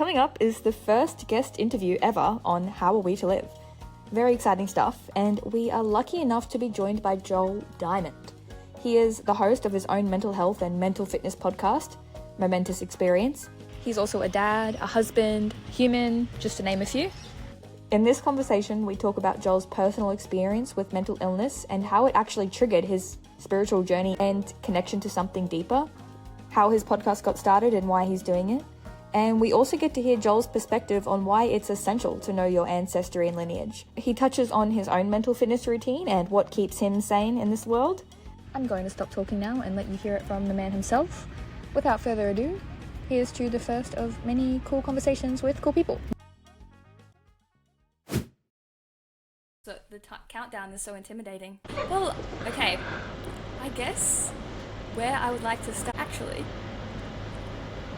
coming up is the first guest interview ever on How Are We to Live. Very exciting stuff, and we are lucky enough to be joined by Joel Dimond. He is the host of his own mental health and mental fitness podcast, Momentous Experience. He's also a dad, a husband, human, just to name a few. In this conversation, we talk about Joel's personal experience with mental illness and how it actually triggered his spiritual journey and connection to something deeper, how his podcast got started and why he's doing it. And we also get to hear Joel's perspective on why it's essential to know your ancestry and lineage. He touches on his own mental fitness routine and what keeps him sane in this world. I'm going to stop talking now and let you hear it from the man himself. Without further ado, here's to the first of many cool conversations with cool people. So the countdown is so intimidating. Well, okay, I guess where I would like to start, actually,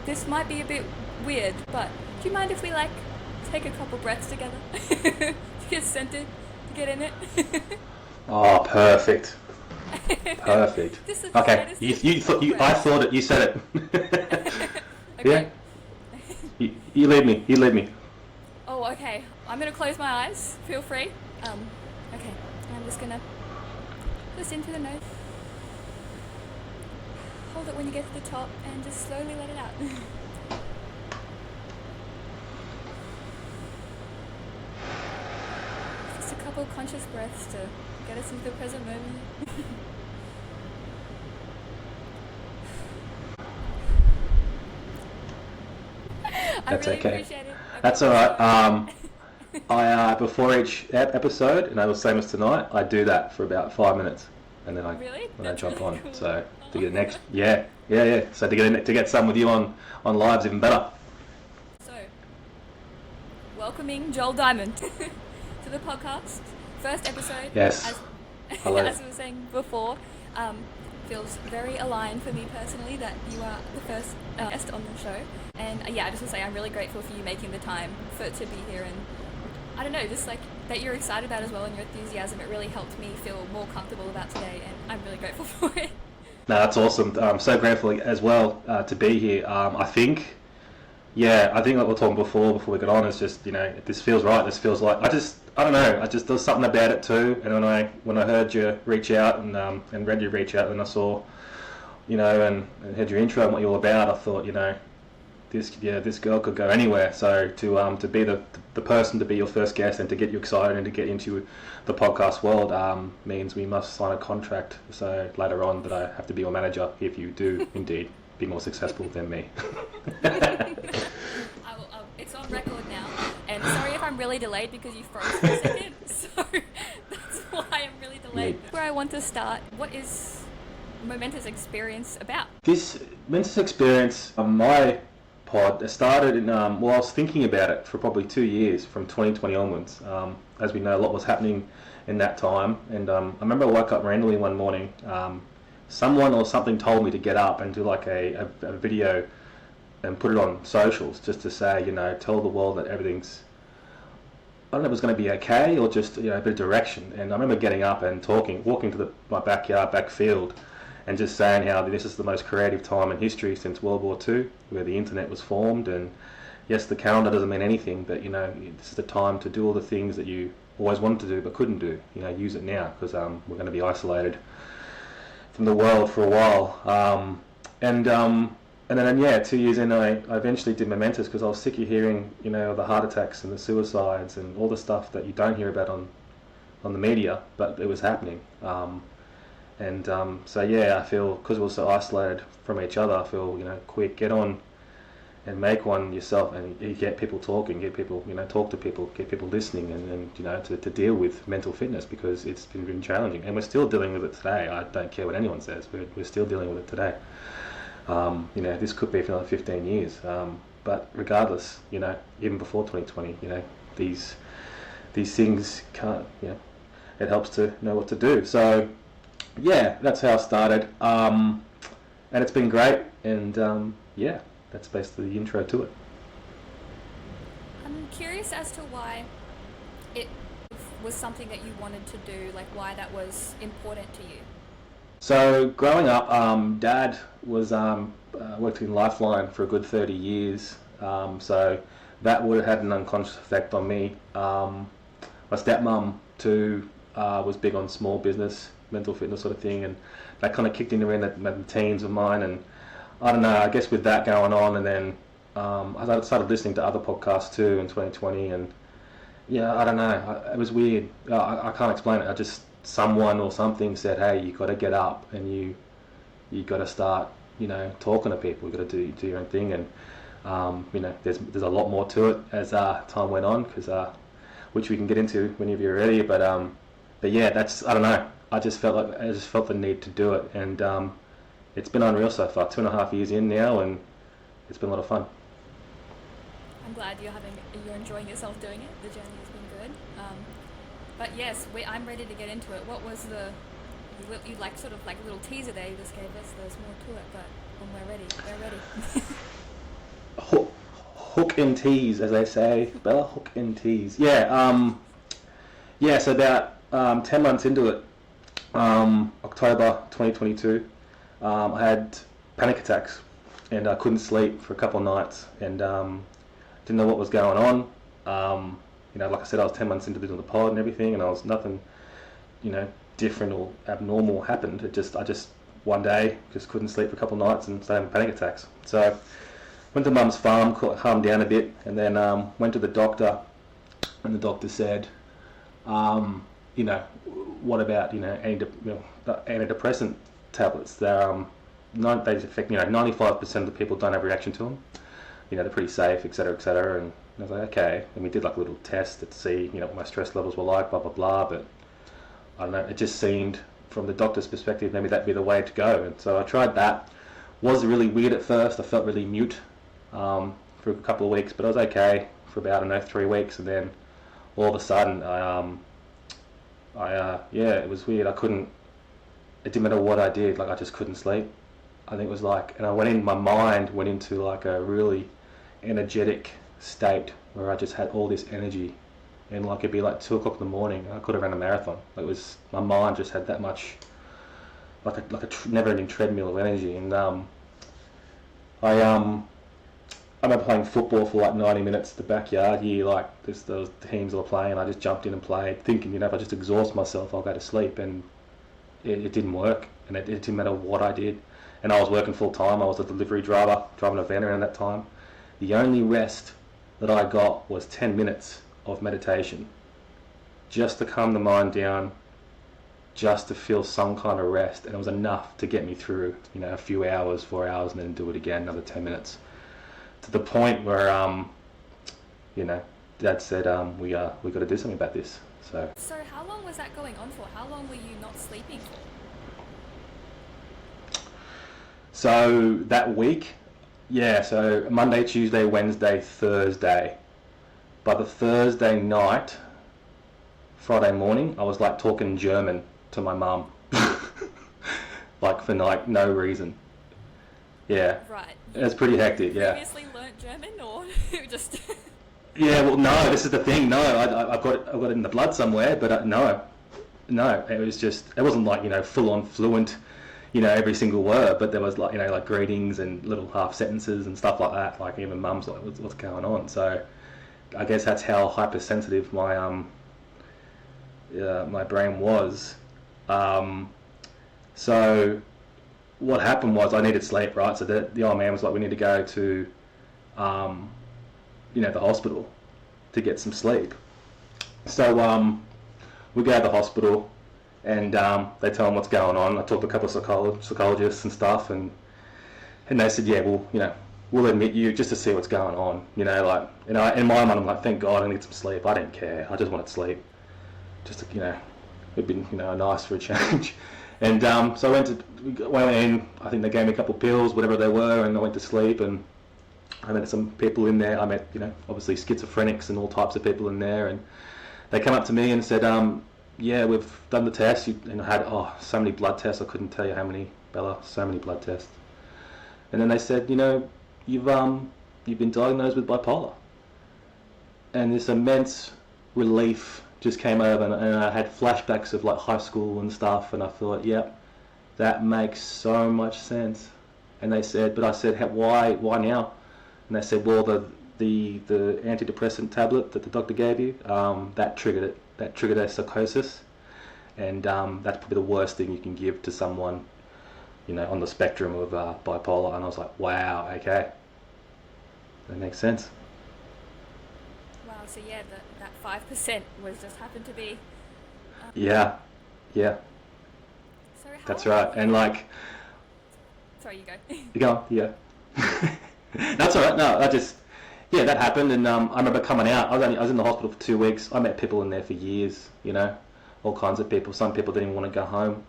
this might be a bit weird, but do you mind if we take a couple breaths together to get centered, to get in it? Oh, perfect. Perfect. Okay, I thought it, you said it. Okay. Yeah? You lead me. Oh, okay. I'm gonna close my eyes. Feel free. Okay. I'm just gonna in through the nose. Hold it when you get to the top and just slowly let it out. Just a couple conscious breaths to get us into the present moment. That's really okay. Appreciate it. That's all right. I before each episode, and I was same as tonight, I do that for about 5 minutes, and then I jump really on. cool. So to get next, yeah. So to get some with you on lives, even better. So, welcoming Joel Dimond to the podcast. First episode. Yes. Hello. As we were saying before, feels very aligned for me personally that you are the first guest on the show. And I just want to say I'm really grateful for you making the time to be here, and I don't know, just that you're excited about as well, and your enthusiasm. It really helped me feel more comfortable about today, and I'm really grateful for it. No, that's awesome. I'm so grateful as well to be here. I think like we were talking before we got on, it's just, this feels right. This feels like, I don't know, there's something about it too. And when I heard you reach out and read you reach out, and I saw, and heard your intro and what you're all about, I thought, this girl could go anywhere. So to be the person to be your first guest and to get you excited and to get into the podcast world means we must sign a contract. So later on that I have to be your manager if you do indeed be more successful than me. It's on record now, and sorry if I'm really delayed because you froze for a second. So that's why I'm really delayed. Yeah. Where I want to start, what is Momentous Experience about? This Momentous Experience on my pod, it started in, I was thinking about it for probably 2 years, from 2020 onwards. As we know, a lot was happening in that time, and I remember I woke up randomly one morning, someone or something told me to get up and do a video and put it on socials, just to say, tell the world that everything's, I don't know if it was going to be okay, or just, a bit of direction. And I remember getting up and walking to my backfield, and just saying how this is the most creative time in history since World War II, where the internet was formed. And yes, the calendar doesn't mean anything, but this is the time to do all the things that you always wanted to do but couldn't do. Use it now, because we're going to be isolated from the world for a while. And then 2 years in, I eventually did Momentous, because I was sick of hearing the heart attacks and the suicides and all the stuff that you don't hear about on the media, but it was happening. I feel, because we're so isolated from each other, I feel, quick, get on and make one yourself, and you get people talking, get people, talk to people, get people listening, and to deal with mental fitness, because it's been challenging, and we're still dealing with it today. I don't care what anyone says, we're still dealing with it today. This could be for another 15 years, but regardless, even before 2020, these things can't, it helps to know what to do. So that's how I started, and it's been great, and that's basically the intro to it. I'm curious as to why it was something that you wanted to do, why that was important to you. So growing up, Dad was worked in Lifeline for a good 30 years, So that would have had an unconscious effect on me. My stepmom too was big on small business, mental fitness sort of thing, and that kind of kicked in around the teens of mine. And I don't know, I guess with that going on, and then I started listening to other podcasts too in 2020, and yeah, I don't know, it was weird. I can't explain it. I just, someone or something said, hey, you got to get up and you got to start, talking to people. You got to do your own thing, and there's a lot more to it as time went on, because which we can get into whenever you're ready. But yeah, that's, I don't know. I just felt the need to do it, and it's been unreal so far. 2.5 years in now, and it's been a lot of fun. I'm glad you're enjoying yourself doing it. The journey has been good. But yes, I'm ready to get into it. What was you like sort of like a little teaser there you just gave us? There's more to it, but when we're ready. Hook and tease, as they say, Bella. Hook and tease. Yeah. So about 10 months into it, October 2022, I had panic attacks, and I couldn't sleep for a couple of nights, and didn't know what was going on. Like I said, I was 10 months into doing the pod and everything, and I was nothing, different or abnormal happened. I just one day just couldn't sleep for a couple of nights and started having panic attacks. So went to Mum's farm, calmed down a bit, and then went to the doctor, and the doctor said, what about antidepressant tablets? They affect 95% of the people don't have a reaction to them. They're pretty safe, etc., etc. And I was like, okay. And we did like a little test to see, what my stress levels were like, blah blah blah. But I don't know. It just seemed, from the doctor's perspective, maybe that'd be the way to go. And so I tried that. Was really weird at first. I felt really mute for a couple of weeks, but I was okay for about 3 weeks, and then all of a sudden, it was weird. It didn't matter what I did. Like, I just couldn't sleep. I think it was like, and my mind went into like a really energetic state where I just had all this energy, and like it'd be like 2 o'clock in the morning. I could have ran a marathon. My mind just had that much, like a never-ending treadmill of energy. And I remember playing football for like 90 minutes in the backyard here. Like those teams that were playing, I just jumped in and played, thinking, if I just exhaust myself, I'll go to sleep. And it didn't work, and it didn't matter what I did. And I was working full time. I was a delivery driver, driving a van around that time. The only rest that I got was 10 minutes of meditation, just to calm the mind down, just to feel some kind of rest. And it was enough to get me through, a few hours, 4 hours, and then do it again, another 10 minutes. To the point where, Dad said, we got to do something about this. So how long was that going on for? How long were you not sleeping for? So that week, so Monday, Tuesday, Wednesday, Thursday. By the Thursday night, Friday morning, I was like talking German to my mum. Like for like no reason. Yeah. Right. It was pretty hectic, yeah. Previously learnt German, or just... Yeah, well, no, this is the thing. No, I've got it in the blood somewhere, but no, it wasn't like, full on fluent, every single word, but there was like greetings and little half sentences and stuff like that. Like even mum's like, what's going on? So I guess that's how hypersensitive my my brain was. So what happened was I needed sleep, right? So the old man was like, we need to go to the hospital to get some sleep. So we go to the hospital, and they tell them what's going on. I talked to a couple of psychologists and stuff, and they said, yeah, we'll admit you just to see what's going on. In my mind, I'm like, thank God I need some sleep. I didn't care. I just wanted sleep. Just to, it'd been, nice for a change. And so I went in. I think they gave me a couple of pills, whatever they were, and I went to sleep. And I met some people in there. I met, obviously schizophrenics and all types of people in there. And they came up to me and said, yeah, we've done the test. And I had, so many blood tests. I couldn't tell you how many, Bella, so many blood tests. And then they said, you've been diagnosed with bipolar. And this immense relief just came over, and I had flashbacks of like high school and stuff, and I thought, yep, that makes so much sense. And they said, but I said, why now? And And they said, well, the antidepressant tablet that the doctor gave you, that triggered it. That triggered a psychosis, and that's probably the worst thing you can give to someone, on the spectrum of bipolar. And I was like, wow, okay, that makes sense. Wow, so yeah, that 5% was just happened to be. Yeah, yeah, So how that's old right. were you? And like, Sorry, you go. you go, yeah. That's all right. No, yeah, that happened, and I remember coming out. I was in the hospital for 2 weeks. I met people in there for years. All kinds of people. Some people didn't even want to go home.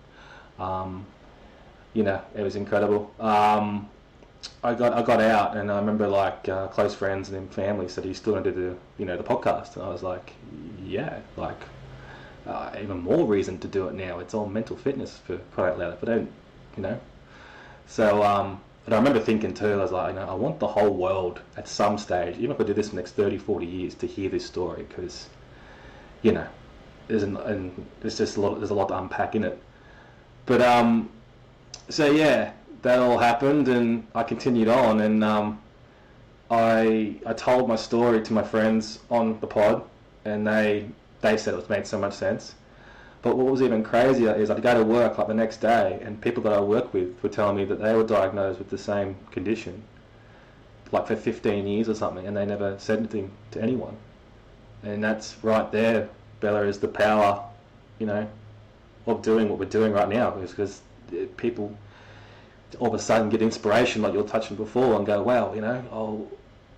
It was incredible. I got out, and I remember close friends and family said, "Are you still going to do the podcast?" And I was like, "Yeah." Even more reason to do it now. It's all mental fitness for crying out loud. If I don't. So, but I remember thinking too, I was like, I want the whole world at some stage, even if I do this for the next 30, 40 years, to hear this story, because, there's just there's a lot to unpack in it. But, so yeah, that all happened, and I continued on, and I told my story to my friends on the pod, and they said it made so much sense. But what was even crazier is I'd go to work the next day, and people that I work with were telling me that they were diagnosed with the same condition, for 15 years or something, and they never said anything to anyone. And that's right there, Bella, is the power, of doing what we're doing right now, because people all of a sudden get inspiration, like you're touching before, and go, wow, oh,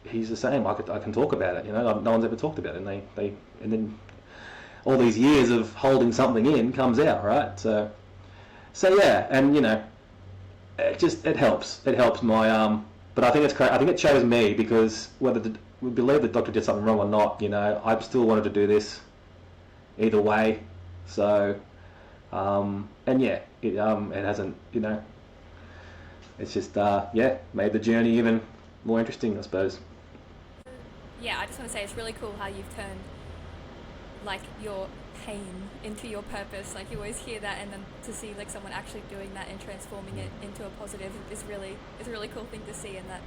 he's the same. I can talk about it. No one's ever talked about it, and then all these years of holding something in comes out, right? So yeah, and it helps. It helps my but I think it's I think it chose me, because whether we believe the doctor did something wrong or not, I still wanted to do this either way. So and yeah, it hasn't, it's just made the journey even more interesting, I suppose. Yeah, I just want to say it's really cool how you've turned your pain into your purpose. You always hear that, and then to see someone actually doing that and transforming it into a positive is a really cool thing to see. And that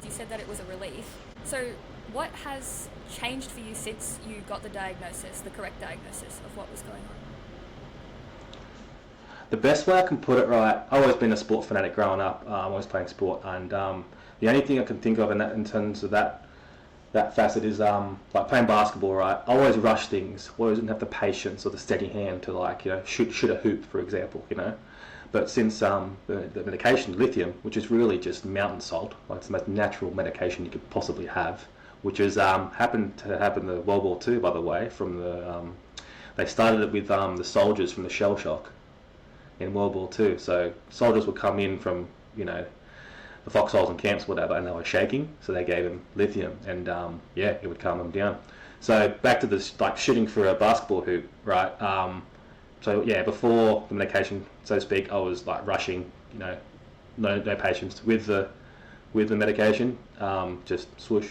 you said that it was a relief. So what has changed for you since you got the diagnosis, the correct diagnosis of what was going on? The best way I can put it, right, I've always been a sport fanatic growing up. I'm always playing sport, and the only thing I can think of in terms of that facet is playing basketball, right? I always rush things. I always didn't have the patience or the steady hand to shoot a hoop, for example, But since the medication, lithium, which is really just mountain salt, it's the most natural medication you could possibly have, which has happened to happen in World War II, by the way. They started it with the soldiers from the shell shock in World War II. So soldiers would come in from the foxholes and camps, whatever, and they were shaking, so they gave him lithium, and it would calm them down. So back to this, shooting for a basketball hoop, right? So yeah, before the medication, so to speak, I was rushing, no patience with the medication, just swoosh,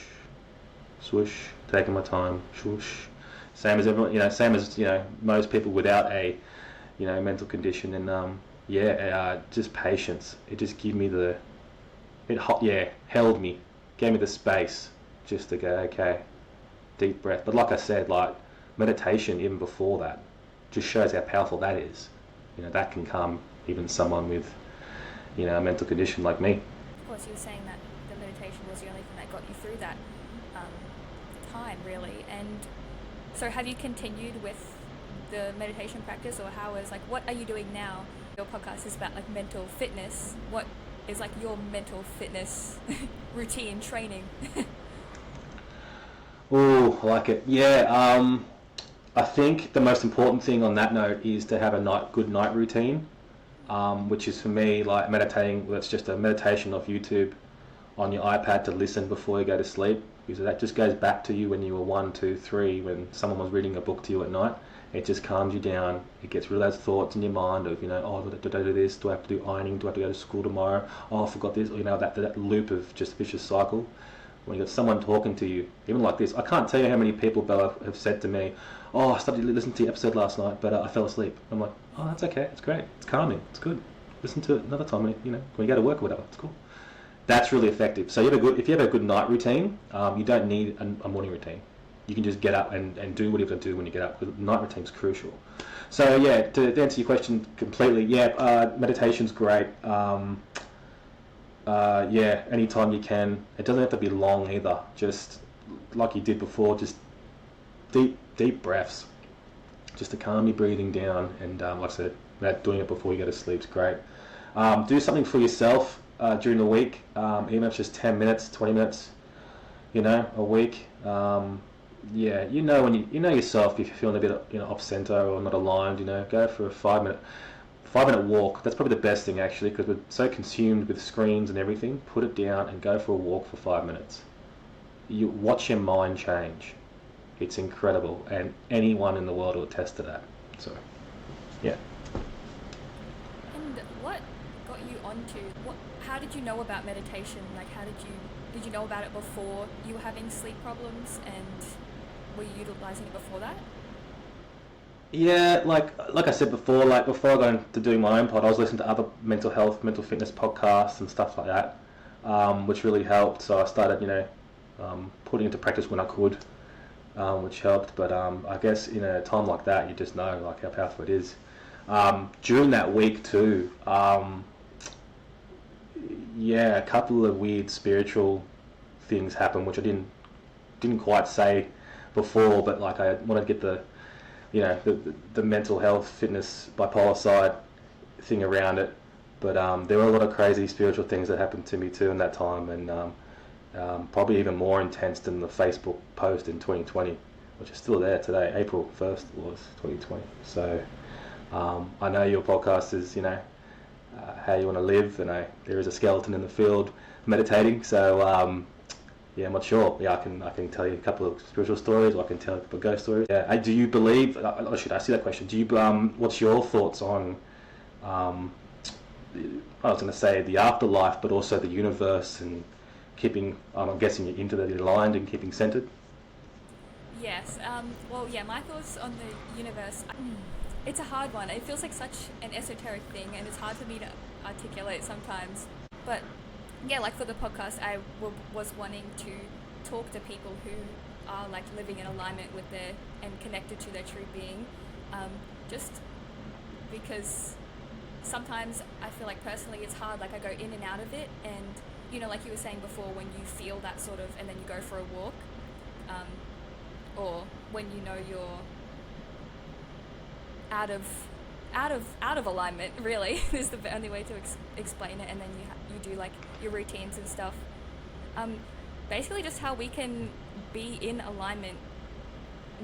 swoosh, taking my time, swoosh. Same as everyone, same as most people without a mental condition, and just patience. It just gave me held me, gave me the space just to go, okay, deep breath. But like I said, meditation, even before that, just shows how powerful that is. That can calm even someone with, a mental condition like me. Of course, you were saying that the meditation was the only thing that got you through that time, really. And so have you continued with the meditation practice, or what are you doing now? Your podcast is about mental fitness. What is your mental fitness routine training? Oh, I like it. Yeah, I think the most important thing on that note is to have a good night routine, which is for me meditating. That's just a meditation off YouTube on your iPad to listen before you go to sleep, because that just goes back to you when you were 1, 2, 3, when someone was reading a book to you at night. It just calms you down. It gets rid of those thoughts in your mind of, did I do this? Do I have to do ironing? Do I have to go to school tomorrow? Oh, I forgot this. That loop of just vicious cycle. When you got someone talking to you, even like this, I can't tell you how many people, Bella, have said to me, oh, I started listening to your episode last night, but I fell asleep. I'm like, oh, that's okay. It's great. It's calming. It's good. Listen to it another time, when you go to work or whatever. It's cool. That's really effective. So if you have a good night routine, you don't need a morning routine. You can just get up and do what you have to do when you get up. The night routine is crucial. So yeah, to answer your question completely, yeah, meditation's great. Yeah, anytime you can. It doesn't have to be long either. Just like you did before, just deep breaths, just to calm your breathing down. And like I said, doing it before you go to sleep is great. Do something for yourself during the week, even if it's just 10 minutes, 20 minutes, a week. Yeah, when you know yourself if you're feeling a bit off center or not aligned, go for a 5 minute walk. That's probably the best thing actually, because we're so consumed with screens and everything. Put it down and go for a walk for 5 minutes. You watch your mind change. It's incredible, and anyone in the world will attest to that. So, yeah. And what got you onto how did you know about meditation? Like, did you know about it before you were having sleep problems, and were you utilizing it before that? Yeah, like I said before, before I got into doing my own pod, I was listening to other mental health, mental fitness podcasts and stuff like that, which really helped. So I started, putting into practice when I could, which helped. But I guess in a time like that, you just know how powerful it is. During that week too, yeah, a couple of weird spiritual things happened, which I didn't quite say before, but I wanted to get the mental health, fitness, bipolar side thing around it. But there were a lot of crazy spiritual things that happened to me too in that time, and probably even more intense than the Facebook post in 2020, which is still there today. April 1st was 2020. So I know your podcast is, how you want to live, and there is a skeleton in the field meditating. So yeah, I'm not sure. Yeah, I can tell you a couple of spiritual stories, or I can tell you a couple of ghost stories. Yeah, do you believe? Should I ask you that question? Do you? What's your thoughts on? I was going to say the afterlife, but also the universe and keeping. I'm guessing you're into that, aligned and keeping centered. Yes. Well, yeah. My thoughts on the universe. It's a hard one. It feels like such an esoteric thing, and it's hard for me to articulate sometimes. But yeah, for the podcast, I was wanting to talk to people who are living in alignment with and connected to their true being, just because sometimes I feel like personally it's hard. I go in and out of it, and like you were saying before, when you feel that sort of, and then you go for a walk, or when you're out of alignment, really is the only way to explain it. And then you do your routines and stuff. Basically just how we can be in alignment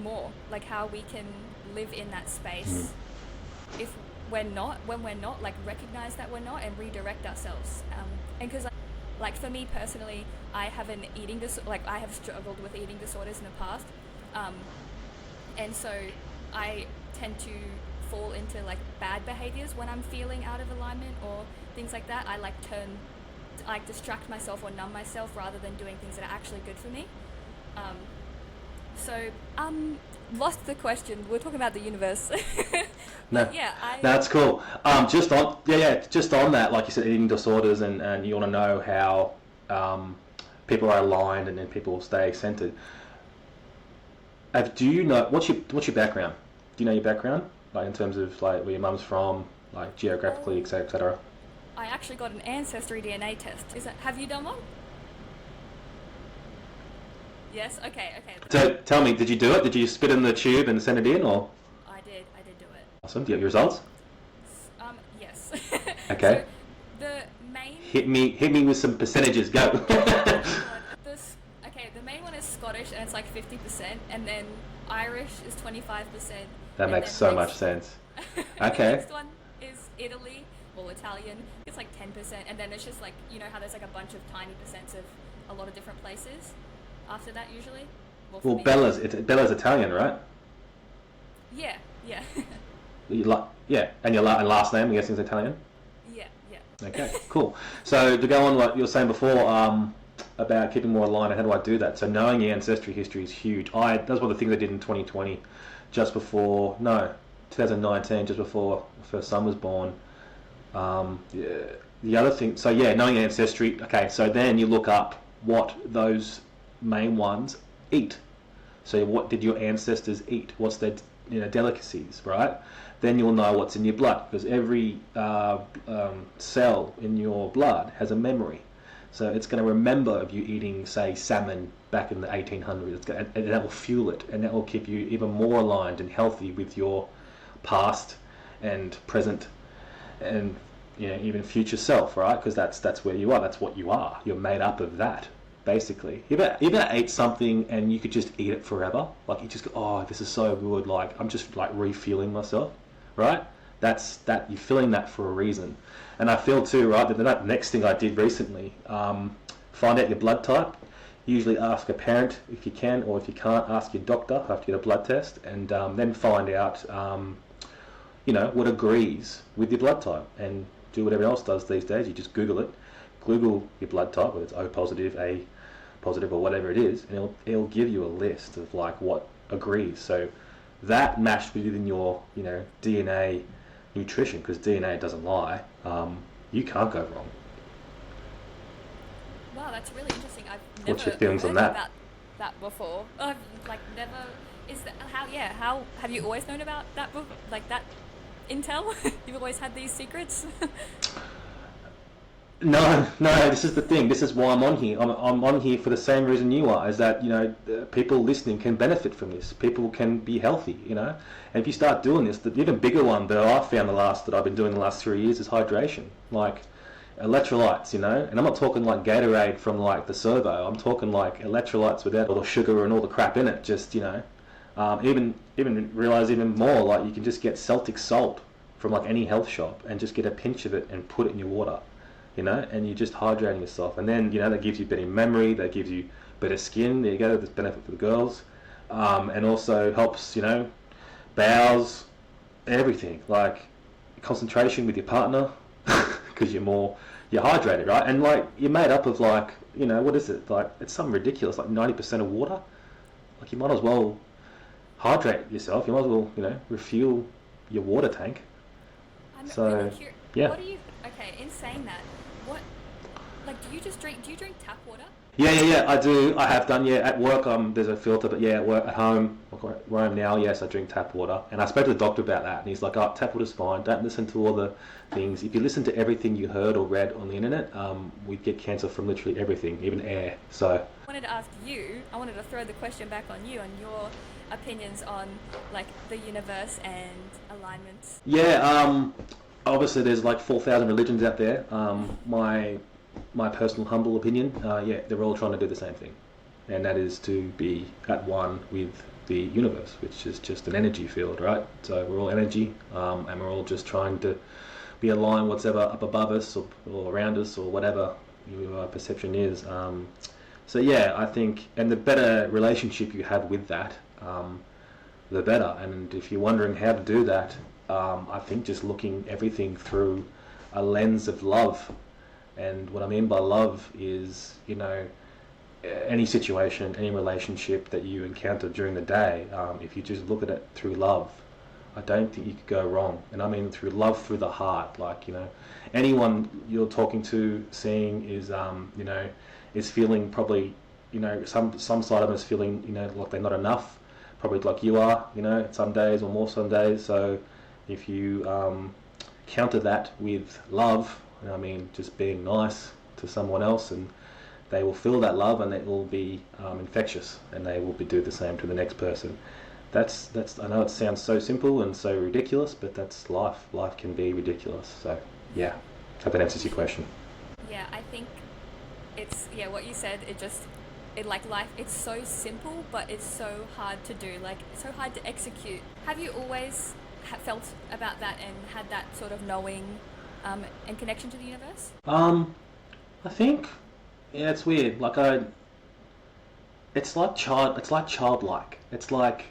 more, how we can live in that space if when we're not recognize that we're not, and redirect ourselves. And because for me personally, I have an eating I have struggled with eating disorders in the past, and so I tend to fall into bad behaviors when I'm feeling out of alignment or things like that. I distract myself or numb myself rather than doing things that are actually good for me. So lost the question. We're talking about the universe. No, yeah, that's cool. Just on that, like you said, eating disorders, and you want to know how people are aligned and then people stay centered. Do you know what's your background? Do you know your background, in terms of where your mum's from, geographically, etc.? I actually got an ancestry DNA test. Have you done one? Yes. Okay. So tell me, did you do it? Did you spit in the tube and send it in, or? I did do it. Awesome. Do you have your results? Yes. Okay. So the main. Hit me with some percentages. Go. The main one is Scottish, and it's 50%, and then Irish is 25%. That makes so much sense. Okay. The next one is Italy, Italian. It's 10%, and then it's just how there's a bunch of tiny percents of a lot of different places. After that, usually. Well, Bella's Italian, right? Yeah. Yeah, and your last name, I'm guessing, is Italian. Yeah. Okay, cool. So to go on, like you were saying before, about keeping more aligned, and how do I do that? So knowing your ancestry history is huge. That's one of the things I did in 2020, 2019, just before my first son was born. the other thing, so yeah, knowing ancestry. Okay, so then you look up what those main ones eat. So what did your ancestors eat? What's their delicacies, right? Then you'll know what's in your blood, because every cell in your blood has a memory. So it's going to remember of you eating, say, salmon back in the 1800s, and that will fuel it, and that will keep you even more aligned and healthy with your past and present and even future self, right? Because that's where you are. That's what you are. You're made up of that, basically. You ever ate something and you could just eat it forever? Like you just go, oh, this is so good. Like I'm just like refueling myself, right? That you're feeling that for a reason. And I feel too, right, that the next thing I did recently, find out your blood type. Usually ask a parent if you can, or if you can't, ask your doctor after you get a blood test, and then find out, what agrees with your blood type, and do what everyone else does these days. You just Google it, Google your blood type, whether it's O positive, A positive, or whatever it is, and it'll give you a list of like what agrees. So that matched within your DNA nutrition, because DNA doesn't lie. You can't go wrong. Wow, that's really interesting. I've What's never your feelings heard on that? about that before. I've like never. Is that how? Yeah, how have you always known about that book? Like that intel? You've always had these secrets? No, no. This is the thing. This is why I'm on here. I'm on here for the same reason you are. Is that people listening can benefit from this. People can be healthy. And if you start doing this, the even bigger one that I've found that I've been doing the last 3 years is hydration. Like electrolytes. And I'm not talking like Gatorade from like the servo. I'm talking like electrolytes without all the sugar and all the crap in it. Just even realize even more. Like you can just get Celtic salt from like any health shop and just get a pinch of it and put it in your water. And you're just hydrating yourself. And then, that gives you better memory, that gives you better skin. There you go, there's benefit for the girls. And also helps, bowels, everything. Like concentration with your partner, because you're hydrated, right? And like, you're made up of like, what is it? Like, it's something ridiculous, like 90% of water. Like, you might as well hydrate yourself. You might as well, refuel your water tank. I'm So, really curious. yeah. What do you? Okay, in saying that, what? Like, do you just drink? Do you drink tap water? Yeah, I do. I have done, at work, there's a filter, but at work, at home, where I am now, yes, I drink tap water. And I spoke to the doctor about that, and he's like, oh, tap water's fine. Don't listen to all the things. If you listen to everything you heard or read on the internet, we'd get cancer from literally everything, even air. So I wanted to ask you, I wanted to throw the question back on you, on your opinions on, like, the universe and alignments. yeah, obviously there's like 4,000 religions out there. My personal humble opinion, they're all trying to do the same thing, and that is to be at one with the universe, which is just an energy field, right? So we're all energy, and we're all just trying to be aligned whatever up above us or around us or whatever your perception is. I think, and the better relationship you have with that, the better. And if you're wondering how to do that, I think just looking everything through a lens of love. And what I mean by love is, any situation, any relationship that you encounter during the day, if you just look at it through love, I don't think you could go wrong. And I mean through love, through the heart. Like, anyone you're talking to, seeing is feeling probably, some side of them is feeling, like they're not enough, probably like you are, some days or more some days. So if you counter that with love, I mean, just being nice to someone else, and they will feel that love, and it will be infectious, and they will do the same to the next person. That's. I know it sounds so simple and so ridiculous, but that's life. Life can be ridiculous. So yeah, hope that answers your question. Yeah, I think it's what you said. It like life. It's so simple, but it's so hard to do. Like it's so hard to execute. Have you always felt about that and had that sort of knowing? And connection to the universe? I think, it's weird. Like it's like childlike. It's like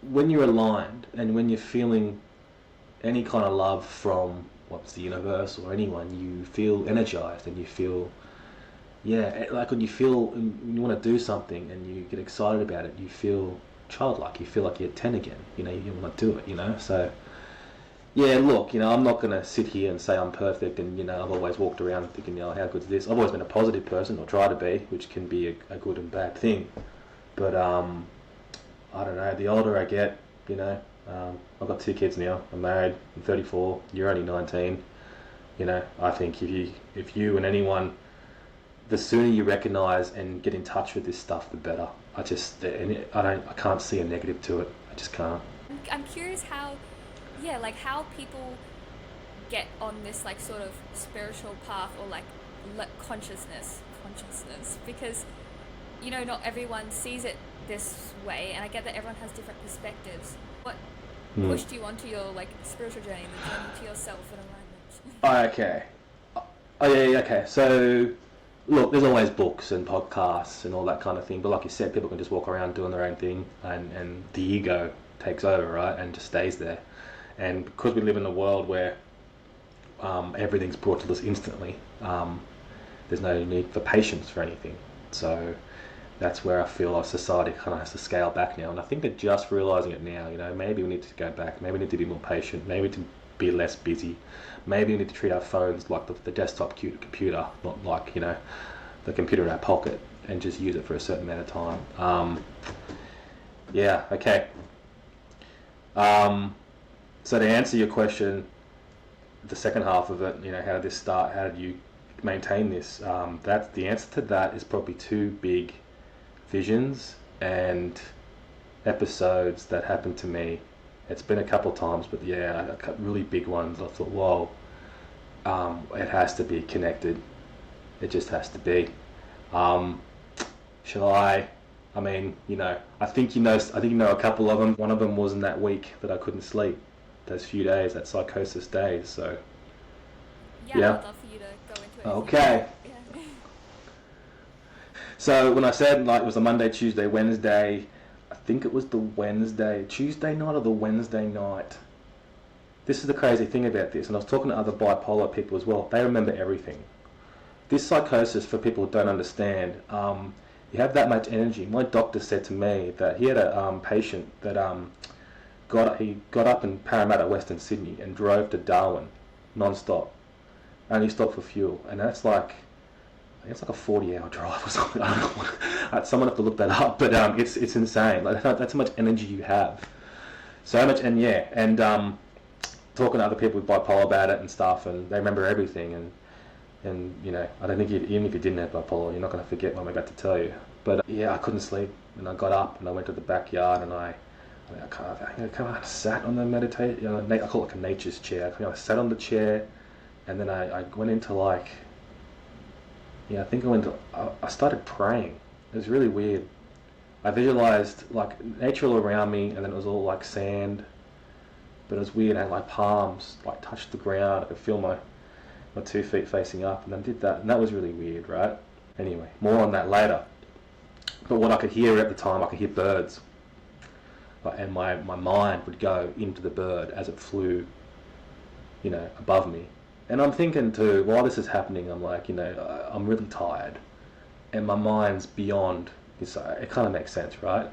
when you're aligned and when you're feeling any kind of love from what's the universe or anyone, you feel energized and you feel, like when you want to do something and you get excited about it, you feel childlike. You feel like you're 10 again. You want to do it. So. Yeah, look, I'm not going to sit here and say I'm perfect and, I've always walked around thinking, how good's this? I've always been a positive person, or try to be, which can be a good and bad thing. But, I don't know, the older I get, I've got 2 kids now, I'm married, I'm 34, you're only 19. I think if you and anyone, the sooner you recognise and get in touch with this stuff, the better. I can't see a negative to it. I just can't. I'm curious how, yeah, like how people get on this like sort of spiritual path or like consciousness, because not everyone sees it this way, and I get that everyone has different perspectives. What Hmm. pushed you onto your like spiritual journey, the journey to yourself and alignment? Oh, okay. Oh, yeah, yeah, okay. So, look, there's always books and podcasts and all that kind of thing. But like you said, people can just walk around doing their own thing, and the ego takes over, right, and just stays there. And because we live in a world where everything's brought to us instantly, there's no need for patience for anything. So that's where I feel our society kind of has to scale back now. And I think they're just realizing it now. Maybe we need to go back. Maybe we need to be more patient. Maybe to be less busy. Maybe we need to treat our phones like the desktop computer, not like the computer in our pocket, and just use it for a certain amount of time. Yeah. Okay. So to answer your question, the second half of it, how did this start? How did you maintain this? That's the answer to that is probably two big visions and episodes that happened to me. It's been a couple of times, but yeah, really big ones. I thought, whoa, it has to be connected. It just has to be. Um, shall I? I mean, I think I think a couple of them. One of them was in that week that I couldn't sleep. Those few days, that psychosis days. So Yeah, yeah. I'd love for you to go into it. Okay. Yeah. So when I said like it was a Monday, Tuesday, Wednesday, I think it was the Tuesday night or the Wednesday night. This is the crazy thing about this, and I was talking to other bipolar people as well. They remember everything. This psychosis, for people who don't understand, you have that much energy. My doctor said to me that he had a patient that he got up in Parramatta, Western Sydney, and drove to Darwin, non-stop. Only stopped for fuel, and that's like I think it's like a 40-hour drive or something. I don't know. Someone have to look that up, but it's insane. Like that's how much energy you have. So much, and yeah, and talking to other people with bipolar about it and stuff, and they remember everything, and I don't think even if you didn't have bipolar, you're not going to forget what I'm about to tell you. But yeah, I couldn't sleep, and I got up and I went to the backyard, and I kind of sat on the meditate. I call it like a nature's chair. I kind of sat on the chair, and then I went into like. Yeah, I think I started praying. It was really weird. I visualized like nature all around me, and then it was all like sand, but it was weird. I had like palms like touched the ground. I could feel my 2 feet facing up, and then did that, and that was really weird, right? Anyway, more on that later. But what I could hear at the time, I could hear birds, and my mind would go into the bird as it flew, above me. And I'm thinking too, while this is happening, I'm like, I'm really tired, and my mind's beyond. It kind of makes sense, right?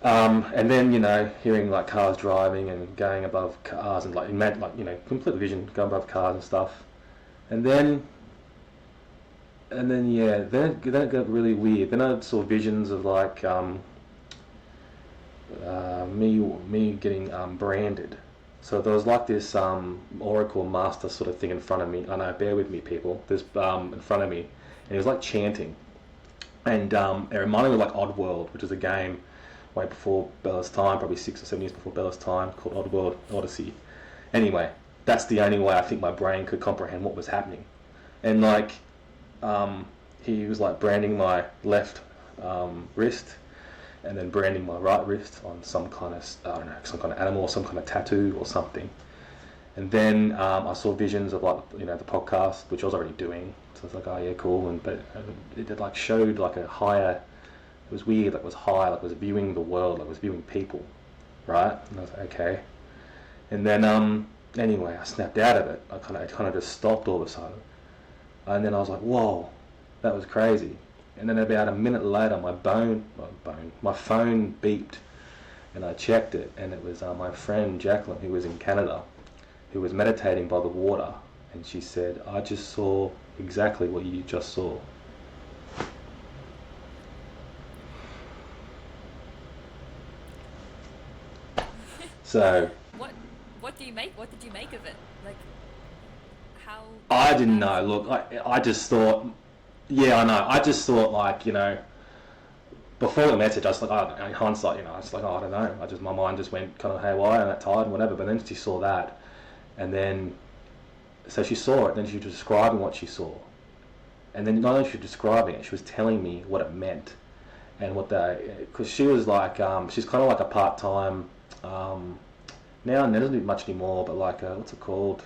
And then hearing like cars driving and going above cars and complete vision going above cars and stuff, and then yeah, then it got really weird. Then I saw visions of like me getting branded. So there was like this oracle master sort of thing in front of me. I know, bear with me, people. There's in front of me, and he was like chanting, and it reminded me of like Oddworld, which is a game way before Bella's time, probably 6 or 7 years before Bella's time, called Oddworld Odyssey. Anyway, that's the only way I think my brain could comprehend what was happening, and like he was like branding my left wrist, and then branding my right wrist on some kind of, I don't know, some kind of animal or some kind of tattoo or something. And then I saw visions of like, the podcast, which I was already doing. So I was like, oh yeah, cool. But it like showed like a higher, it was weird, like it was high, like it was viewing the world, like it was viewing people, right? And I was like, okay. And then anyway, I snapped out of it. I kind of just stopped all of a sudden. And then I was like, whoa, that was crazy. And then about a minute later, my phone beeped, And I checked it, and it was my friend Jacqueline, who was in Canada, who was meditating by the water, and she said, I just saw exactly what you just saw. So What do you make? What did you make of it? Like, how? I didn't know. Look, I just thought, yeah, I know. I just thought, like, before the message, I was like, oh, in hindsight, I was like, oh, I don't know. My mind just went kind of haywire and that tired and whatever. But then she saw that, and then, so she saw it. Then she was describing what she saw, and then not only was she describing it, she was telling me what it meant, and because she was like, she's kind of like a part-time, now and doesn't do much anymore, but like what's it called?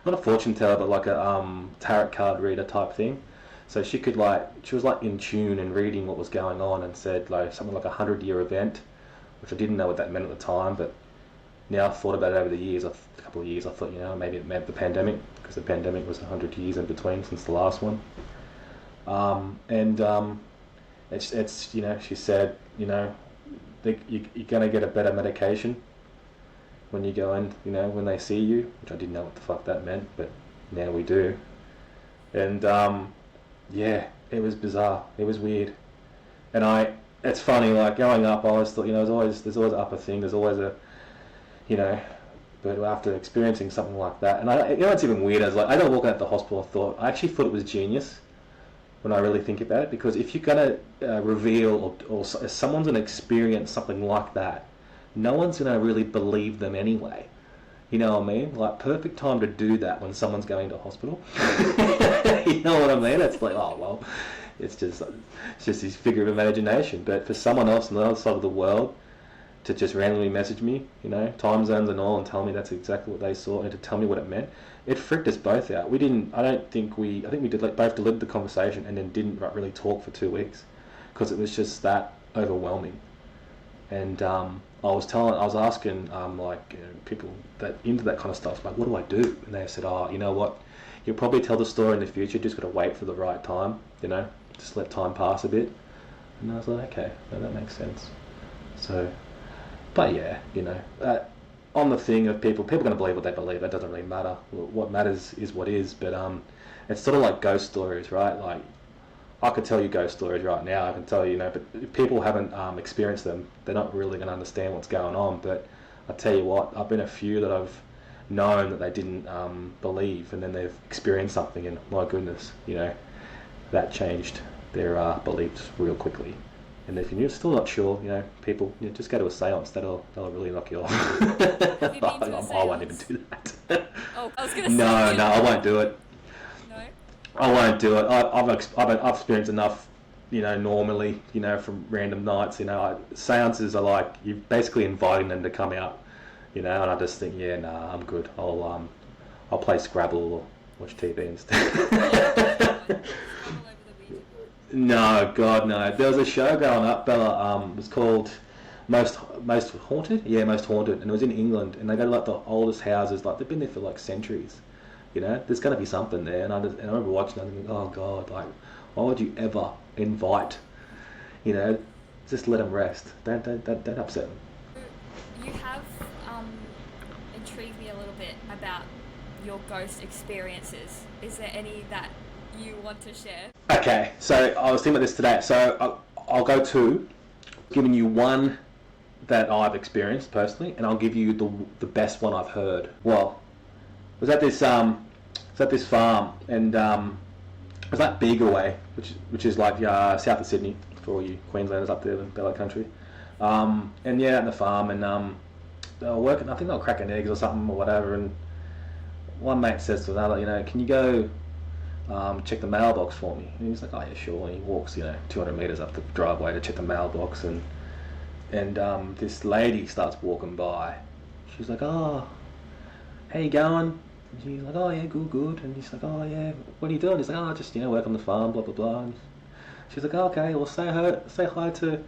Not a fortune teller, but like a tarot card reader type thing. So she was like in tune and reading what was going on, and said like something like 100-year event, which I didn't know what that meant at the time, but now I've thought about it over the years, a couple of years. I thought maybe it meant the pandemic, because the pandemic was 100 years in between since the last one. It's she said you're gonna get a better medication when you go in, when they see you, which I didn't know what the fuck that meant, but now we do. And yeah, it was bizarre. It was weird. And it's funny, like growing up, I always thought, there's always an upper thing. There's always but after experiencing something like that, and it's even weirder. Like I don't walk out of the hospital. I actually thought it was genius when I really think about it, because if you're gonna reveal or if someone's gonna experience something like that, no one's gonna really believe them anyway. You know what I mean? Like, perfect time to do that when someone's going to hospital. You know what I mean? It's like, oh well, it's just this figure of imagination. But for someone else on the other side of the world to just randomly message me, time zones and all, and tell me that's exactly what they saw, and to tell me what it meant, it freaked us both out. We didn't. I think we did both delivered the conversation and then didn't really talk for 2 weeks, because it was just that overwhelming. And I was asking people that into that kind of stuff, like, what do I do? And they said, oh, you know what? You'll probably tell the story in the future. Just got to wait for the right time. Just let time pass a bit. And I was like, okay, no, that makes sense. So, but yeah, on the thing of people are going to believe what they believe. It doesn't really matter. What matters is what is. But it's sort of like ghost stories, right? Like, I could tell you ghost stories right now. I can tell you, but if people haven't experienced them, they're not really going to understand what's going on. But I tell you what, I've been a few that I've known that they didn't believe, and then they've experienced something, and my goodness, that changed their beliefs real quickly. And if you're still not sure, people, just go to a seance. That'll really knock you off. Have you been to a I won't even seance? do that. Oh, I was gonna say. No, I won't do it. No. I won't do it. I've experienced enough, normally, from random nights. Seances are like you're basically inviting them to come out, and I just think, yeah, nah, I'm good. I'll play Scrabble or watch TV instead. No, God, no. There was a show going up, Bella. It was called Most Haunted. Yeah, Most Haunted, and it was in England. And they go to like the oldest houses. Like they've been there for like centuries. There's going to be something there. And I remember watching it and thinking, oh God, like, why would you ever invite? Just let them rest. Don't upset them. You have intrigued me a little bit about your ghost experiences. Is there any that you want to share? Okay, so I was thinking about this today. So I'll go to giving you one that I've experienced personally, and I'll give you the best one I've heard. Well, I was at this farm, and it was like Beagle, which is like south of Sydney for all you Queenslanders up there in Bella Country. And yeah, at the farm, and they were working. I think they were cracking eggs or something or whatever. And one mate says to another, can you go check the mailbox for me? And he's like, oh yeah, sure. And he walks 200 meters up the driveway to check the mailbox, and this lady starts walking by. She's like, oh, how you going? And she's like, oh yeah, good. And he's like, oh yeah, what are you doing? He's like, oh, just work on the farm, blah blah blah. And she's like, oh, okay, well say hi to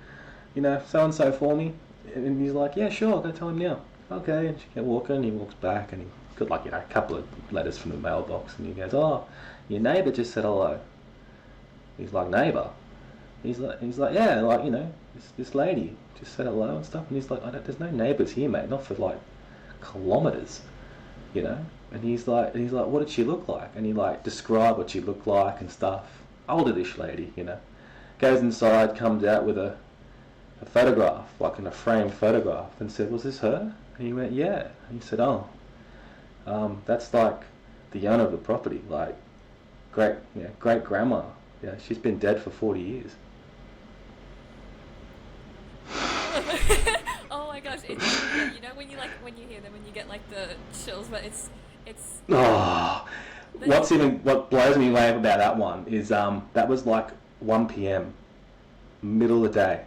so and so for me. And he's like, yeah, sure, I'll go tell him now. Okay. And she kept walking. He walks back, and he got like a couple of letters from the mailbox, and he goes, oh, your neighbour just said hello. He's like, neighbour? He's like, yeah, like, you know, this lady just said hello and stuff. And he's like, there's no neighbours here, mate, not for like kilometres, you know. And he's like, what did she look like? And he like described what she looked like and stuff. Older-ish lady, you know. Goes inside, comes out with a photograph, like in a framed photograph, and said, was this her? And he went, yeah. And he said, oh, that's like the owner of the property, like great grandma. Yeah, she's been dead for 40 years. Oh my gosh, it's, you know, when you hear them, when you get like the chills, but it's Oh, what blows me away about that one is that was like 1 p.m, middle of the day.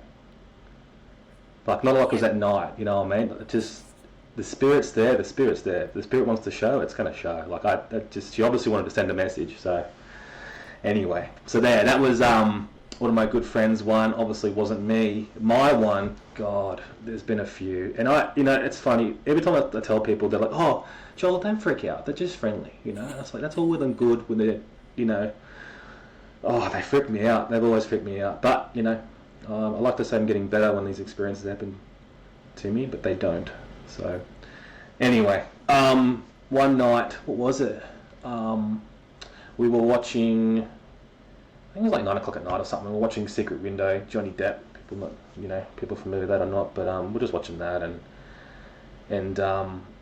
Like, not like it was at night, you know what I mean? It just, the spirit's there. The spirit wants to show, it's going to show. Like, she obviously wanted to send a message. So anyway, so there, that was one of my good friends. One obviously wasn't me. My one, God, there's been a few. And it's funny, every time I tell people, they're like, oh, Joel, don't freak out, they're just friendly, you know. It's like, that's all well and good when they're, you know, oh, they freak me out. They've always freaked me out. But, you know, I like to say I'm getting better when these experiences happen to me, but they don't. So anyway, one night, what was it? We were watching, I think it was like 9 o'clock at night or something. We were watching Secret Window, Johnny Depp. People familiar with that or not, but we're just watching that, and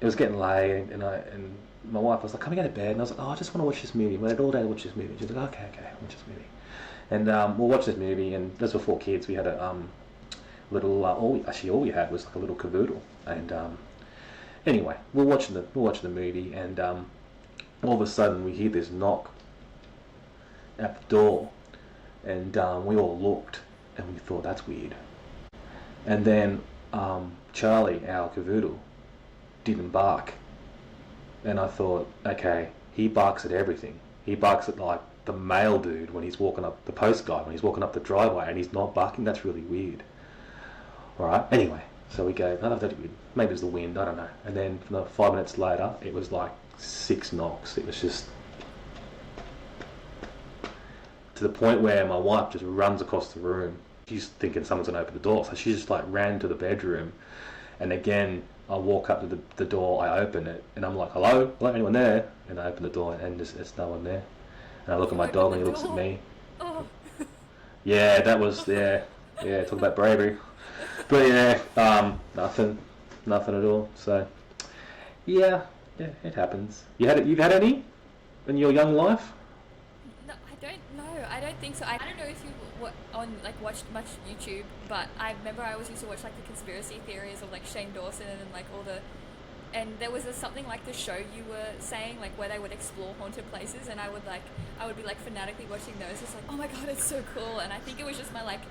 it was getting late, and my wife was like, "Can we go to bed?" And I was like, "Oh, I just want to watch this movie. We had all day to watch this movie." She's like, "Okay, watch this movie." And we'll watch this movie, and this was 4 kids. We had a little, all we had was like a little cavoodle, and anyway, we're watching the movie, and all of a sudden we hear this knock at the door, and we all looked, and we thought, that's weird. And then Charlie, our cavoodle, didn't bark, and I thought, okay, he barks at everything. He barks at like the mail dude when he's walking up, the post guy when he's walking up the driveway, and he's not barking. That's really weird. All right. Anyway, so we go, oh, that's weird. Maybe it's the wind. I don't know. And then 5 minutes later, it was like 6 knocks. It was just to the point where my wife just runs across the room. She's thinking someone's going to open the door, so she just like ran to the bedroom. And again, I walk up to the door, I open it, and I'm like, hello, anyone there? And I open the door, and there's no one there. And I look at my dog, and he looks at me. Oh. Yeah, that was, yeah, talk about bravery. But yeah, nothing at all. So, yeah, it happens. You've had any in your young life? No, I don't think so. I don't know if you watched much YouTube, but I remember I always used to watch like the conspiracy theories of like Shane Dawson and like all the, and there was something like the show you were saying, like where they would explore haunted places, and I would be like fanatically watching those, just like, oh my god, it's so cool. And I think it was just my like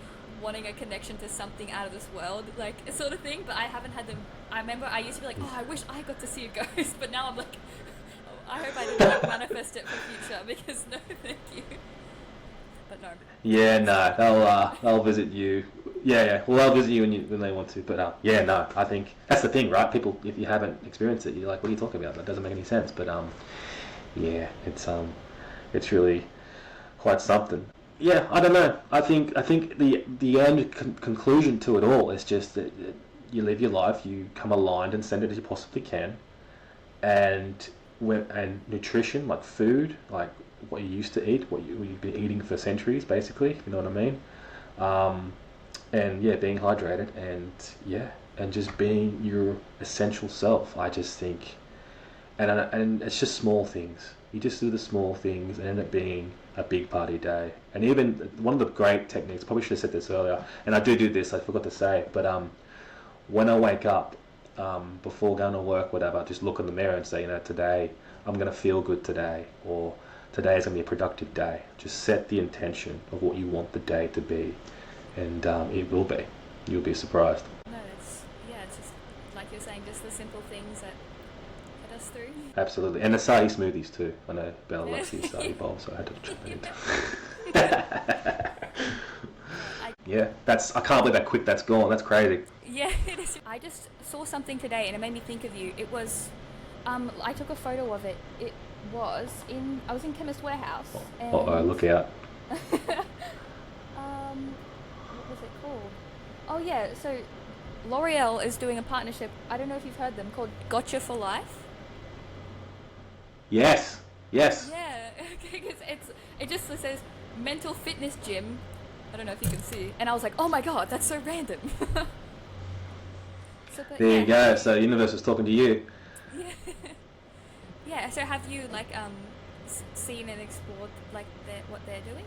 wanting a connection to something out of this world, like sort of thing. But I haven't had them. I remember I used to be like, oh, I wish I got to see a ghost, but now I'm like, oh, I hope I didn't like manifest it for future, because no, thank you. But no. Yeah, no, they'll visit you. Yeah. Well, they'll visit you when they want to. But yeah, no, I think that's the thing, right? People, if you haven't experienced it, you're like, what are you talking about? That doesn't make any sense. But yeah, it's really quite something. Yeah, I don't know. I think the only conclusion to it all is just that you live your life, you come aligned and send it as you possibly can, and nutrition, like food, like what you used to eat, what you've been eating for centuries, basically, if you know what I mean. And yeah, being hydrated, and just being your essential self. I just think, and it's just small things. You just do the small things and end up being a big party day. And even one of the great techniques, probably should have said this earlier, and I do this, I forgot to say, but when I wake up, before going to work, whatever, just look in the mirror and say, today I'm going to feel good today, or today is going to be a productive day. Just set the intention of what you want the day to be, and it will be. You'll be surprised. No, it's just like you're saying, just the simple things that get us through. Absolutely. And the Sari smoothies too. I know Bella likes the Sari bowl, so I had to try that. Yeah, I can't believe how quick that's gone. That's crazy. Yeah, it is. I just saw something today and it made me think of you. It was, I took a photo of it. I was in Chemist Warehouse. Uh-oh, look out. what was it called? Oh yeah, so L'Oreal is doing a partnership. I don't know if you've heard them, called Gotcha for Life. Yes, yes. Yeah, because it just says mental fitness gym. I don't know if you can see, and I was like, oh my god, that's so random. So, but There yeah, you go. So the universe is talking to you. yeah, yeah. So have you like seen and explored like what they're doing?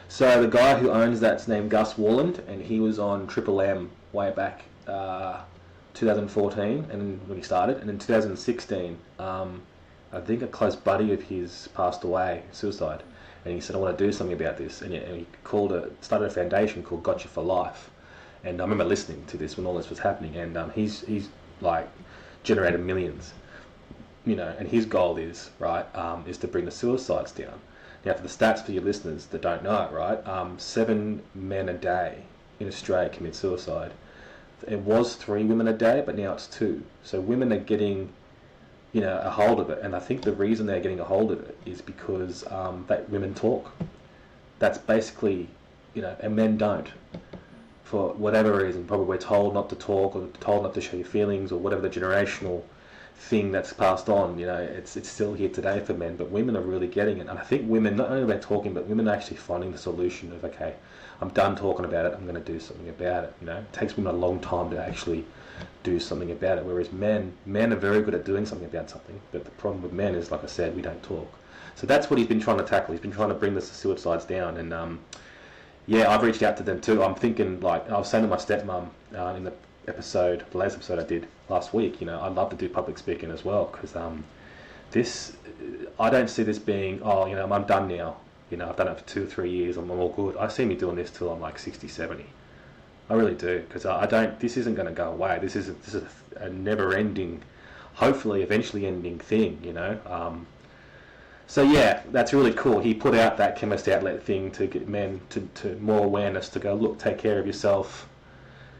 So the guy who owns that's named Gus Worland, and he was on Triple M way back 2014, and when he started, and in 2016, I think a close buddy of his passed away, suicide, and he said, "I want to do something about this," and he started a foundation called Gotcha for Life, and I remember listening to this when all this was happening, and he's like generated millions, and his goal is is to bring the suicides down. Now, for the stats for your listeners that don't know it, right, 7 men a day in Australia commit suicide. It was 3 women a day, but now it's 2. So women are getting, a hold of it, and I think the reason they're getting a hold of it is because that women talk. That's basically, and men don't. For whatever reason, probably we're told not to talk or told not to show your feelings or whatever the generational thing that's passed on. It's still here today for men, but women are really getting it. And I think women, not only are they talking, but women are actually finding the solution of, okay, I'm done talking about it, I'm going to do something about it. It takes women a long time to actually do something about it, whereas men are very good at doing something about something, but the problem with men is, like I said, we don't talk. So that's what he's been trying to tackle. He's been trying to bring the suicides down, and I've reached out to them too. I'm thinking, like I was saying to my stepmom in the latest episode I did last week, I'd love to do public speaking as well, because I don't see this being, I'm done now. I've done it for 2 or 3 years, I'm all good. I see me doing this till I'm like 60, 70. I really do, because this isn't going to go away. This is a never-ending, hopefully eventually ending thing, So yeah, that's really cool. He put out that chemist outlet thing to get men to more awareness, to go, look, take care of yourself.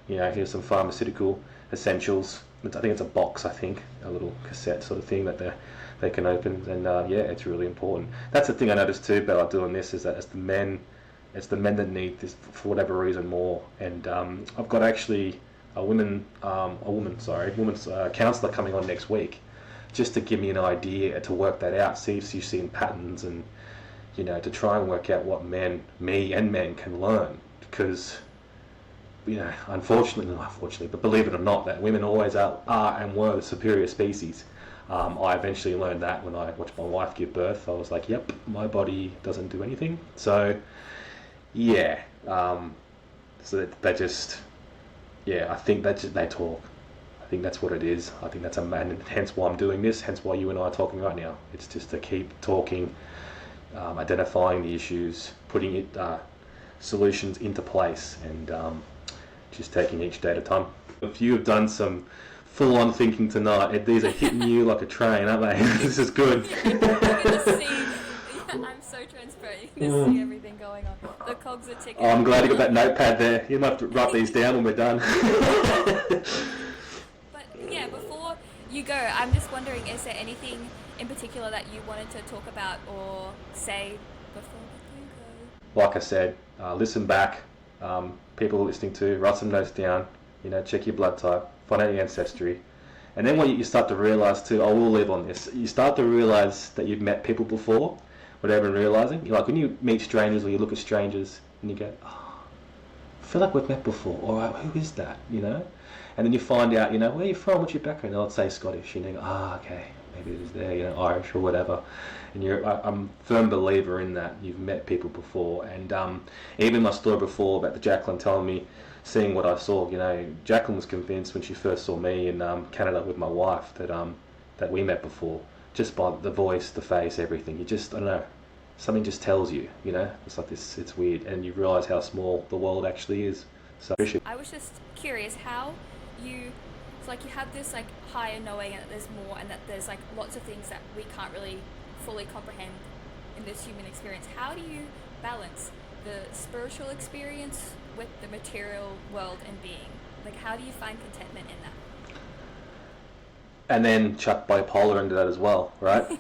Here's some pharmaceutical essentials. I think it's a box, a little cassette sort of thing that they can open, and it's really important. That's the thing I noticed too about doing this, is that it's the men that need this for whatever reason more. And I've got actually a women's counsellor coming on next week, just to give me an idea to work that out, see if you've seen patterns, and to try and work out what men can learn, because unfortunately, but believe it or not, that women always are and were the superior species. I eventually learned that when I watched my wife give birth. I was like, yep, my body doesn't do anything. So yeah, so they just, I think they talk. I think that's what it is. I think that's and hence why I'm doing this, hence why you and I are talking right now. It's just to keep talking, identifying the issues, putting solutions into place, and just taking each day at a time. If you have done some full-on thinking tonight, these are hitting you like a train, aren't they? This is good. You can just see. I'm so transparent. You can just see everything going on. The cogs are ticking. Oh, I'm glad you got that notepad there. You might have to write these down when we're done. But yeah, before you go, I'm just wondering, is there anything in particular that you wanted to talk about or say before you go? Like I said, listen back. People listening to, write some notes down. Check your blood type, find out your ancestry, and then what you start to realise too. I will live on this. You start to realise that you've met people before, without even realising. Like when you meet strangers or you look at strangers and you go, oh, I feel like we've met before. All right, who is that? And then you find out, where are you from? What's your background? I'll say Scottish. You go, okay, maybe it is there, Irish or whatever. And I'm a firm believer in that. You've met people before, and even my story before about the Jacqueline telling me, seeing what I saw. Jacqueline was convinced when she first saw me in Canada with my wife that we met before, just by the voice, the face, everything. I don't know, something just tells you. It's like this. It's weird, and you realise how small the world actually is. So I was just curious how it's like you have this like higher knowing, and that there's more, and that there's like lots of things that we can't really fully comprehend in this human experience. How do you balance the spiritual experience with the material world and being? Like, how do you find contentment in that? And then chuck bipolar into that as well, right?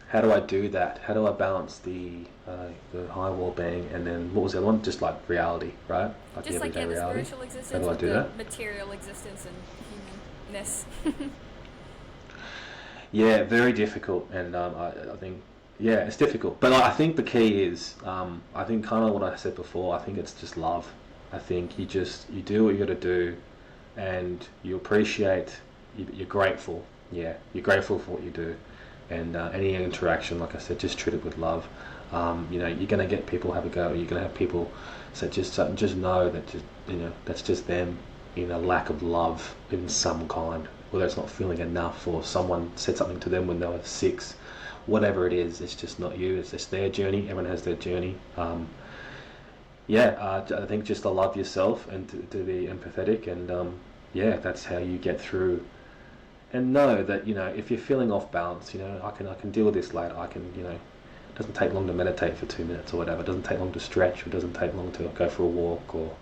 how do I do that? How do I balance the high well-being, and then what was the other one? Just like reality, right? Like Just the like, everyday the reality. spiritual How existence do I with do the that? material existence and humanness. Yeah, very difficult, and I think it's difficult. But I think the key is, I think kind of what I said before. I think it's just love. I think you do what you got to do, and you appreciate. You're grateful. Yeah, you're grateful for what you do, and any interaction, like I said, just treat it with love. You're gonna get people have a go. You're gonna have people that just know that that's just them in a lack of love in some kind, whether it's not feeling enough or someone said something to them when they were 6, whatever it is. It's just not you. It's just their journey. Everyone has their journey. I think just to love yourself and to be empathetic, and that's how you get through. And know that if you're feeling off balance, I can deal with this later. I can it doesn't take long to meditate for 2 minutes or whatever. It doesn't take long to stretch. It doesn't take long to go for a walk. Or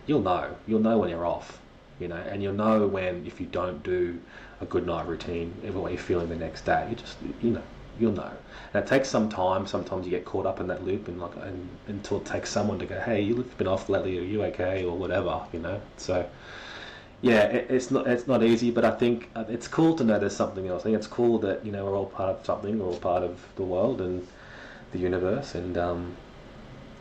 you'll know when you're off, and you'll know when, if you don't do a good night routine, what you're feeling the next day. You'll know. And it takes some time. Sometimes you get caught up in that loop, and until it takes someone to go, hey, you've been off lately. Are you okay, or whatever? So. Yeah, it's not easy, but I think it's cool to know there's something else. I think it's cool that we're all part of something, we're all part of the world and the universe, and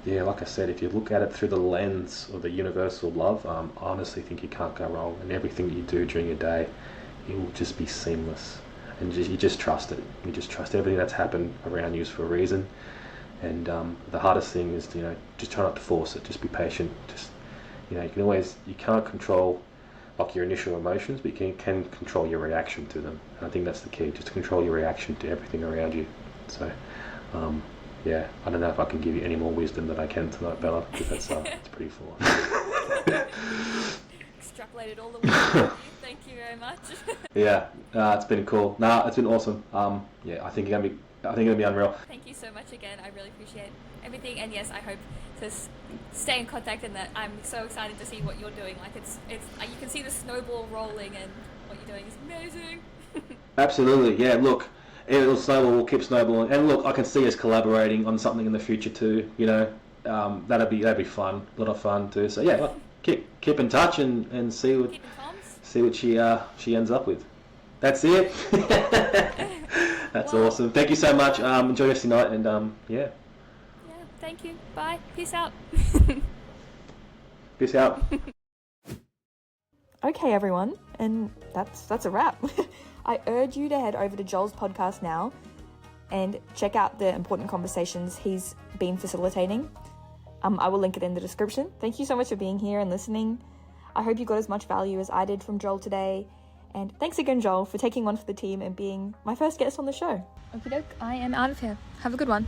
like I said, if you look at it through the lens of the universal love, I honestly think you can't go wrong, and everything you do during your day, it will just be seamless, and you just trust it. You just trust everything that's happened around you is for a reason, and the hardest thing is just try not to force it. Just be patient. Just you can't control like your initial emotions, but you can control your reaction to them. And I think that's the key, just to control your reaction to everything around you. So, I don't know if I can give you any more wisdom than I can tonight, Bella, because it's pretty full on. Extrapolated all the way from you. Thank you very much. Yeah, it's been cool. It's been awesome. I think you're gonna be unreal. Thank you so much again. I really appreciate everything, and yes, I hope to stay in contact, and that I'm so excited to see what you're doing. Like it's you can see the snowball rolling, and what you're doing is amazing. Absolutely, yeah. Look, it'll snowball. We'll keep snowballing, and look, I can see us collaborating on something in the future too. That'd be fun, a lot of fun too. So yeah, keep in touch and see what she ends up with. That's it. That's awesome. Thank you so much. Enjoy your night, and Yeah, thank you. Bye. Peace out. Peace out. Okay, everyone, and that's a wrap. I urge you to head over to Joel's podcast now and check out the important conversations he's been facilitating. I will link it in the description. Thank you so much for being here and listening. I hope you got as much value as I did from Joel today. And thanks again, Joel, for taking one for the team and being my first guest on the show. Okie doke, I am out of here. Have a good one.